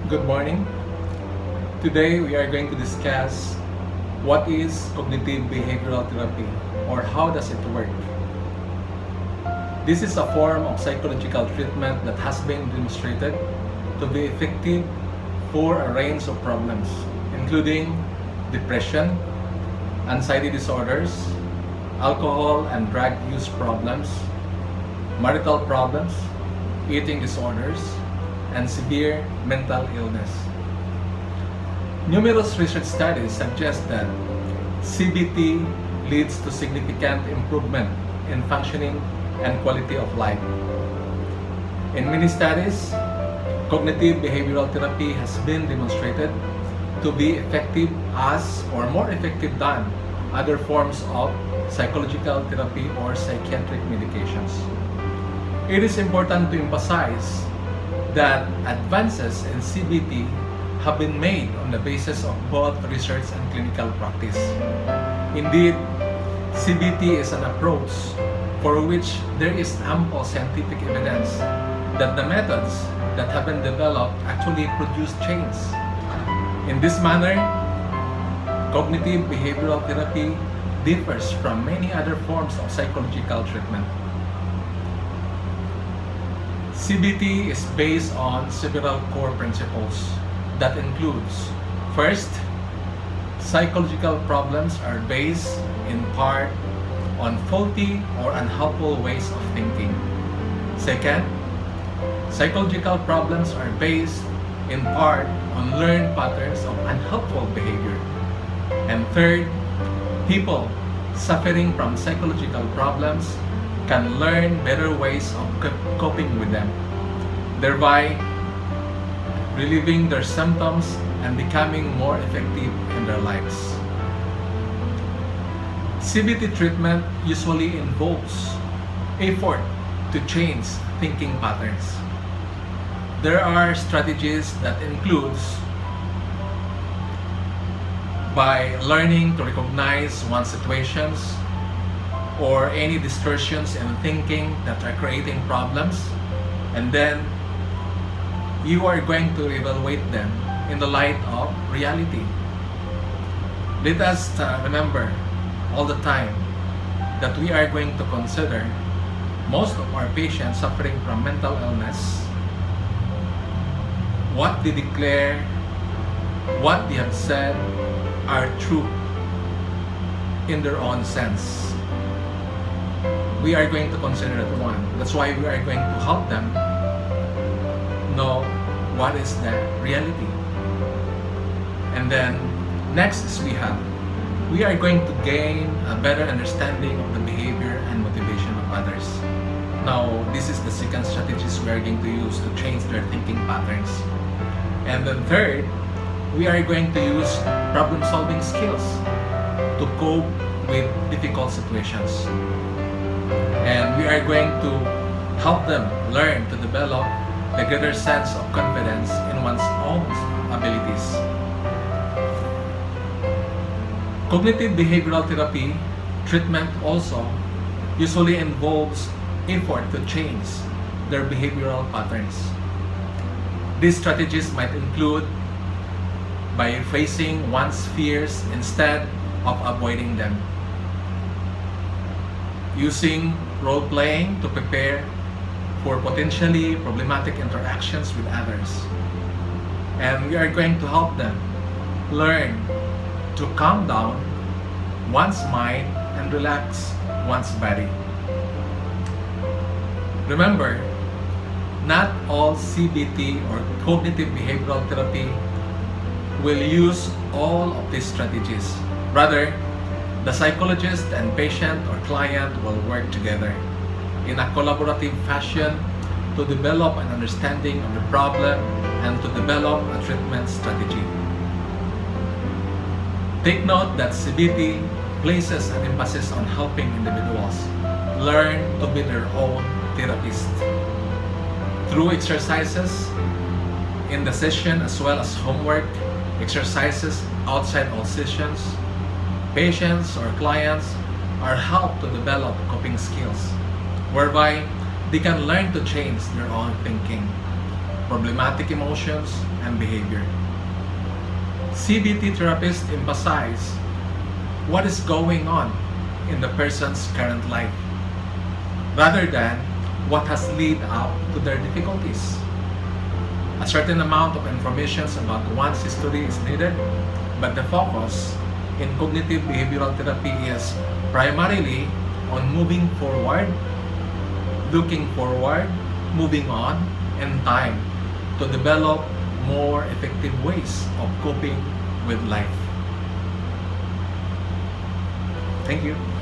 Good morning. Today we are going to discuss what is cognitive behavioral therapy or how does it work. This is a form of psychological treatment that has been demonstrated to be effective for a range of problems, including depression, anxiety disorders, alcohol and drug use problems, marital problems, eating disorders, and severe mental illness. Numerous research studies suggest that CBT leads to significant improvement in functioning and quality of life. In many studies, cognitive behavioral therapy has been demonstrated to be effective as or more effective than other forms of psychological therapy or psychiatric medications. It is important to emphasize that advances in CBT have been made on the basis of both research and clinical practice. Indeed, CBT is an approach for which there is ample scientific evidence that the methods that have been developed actually produce change. In this manner, cognitive behavioral therapy differs from many other forms of psychological treatment. CBT is based on several core principles that includes: first, psychological problems are based in part on faulty or unhelpful ways of thinking. Second, psychological problems are based in part on learned patterns of unhelpful behavior. And third, people suffering from psychological problems can learn better ways of coping with them, thereby relieving their symptoms and becoming more effective in their lives. CBT treatment usually involves effort to change thinking patterns. There are strategies that includes by learning to recognize one's situations or any distortions in thinking that are creating problems, and then you are going to evaluate them in the light of reality. Let us remember all the time that we are going to consider most of our patients suffering from mental illness, what they declare, what they have said are true in their own sense. We are going to consider that one. That's why we are going to help them know what is the reality. And then next is we are going to gain a better understanding of the behavior and motivation of others. Now, this is the second strategies we are going to use to change their thinking patterns. And then third, we are going to use problem-solving skills to cope with difficult situations. And we are going to help them learn to develop a greater sense of confidence in one's own abilities. Cognitive behavioral therapy treatment also usually involves effort to change their behavioral patterns. These strategies might include by facing one's fears instead of avoiding them, using role-playing to prepare for potentially problematic interactions with others. And we are going to help them learn to calm down one's mind and relax one's body. Remember, not all CBT or cognitive behavioral therapy will use all of these strategies. Rather, the psychologist and patient or client will work together in a collaborative fashion to develop an understanding of the problem and to develop a treatment strategy. Take note that CBT places an emphasis on helping individuals learn to be their own therapist. Through exercises in the session as well as homework, exercises outside all sessions, patients or clients are helped to develop coping skills, whereby they can learn to change their own thinking. problematic emotions, and behavior. CBT therapists emphasize what is going on in the person's current life rather than what has led up to their difficulties. A certain amount of information about one's history is needed, but the focus in cognitive behavioral therapy is primarily on moving forward, looking forward, moving on, and time to develop more effective ways of coping with life. Thank you.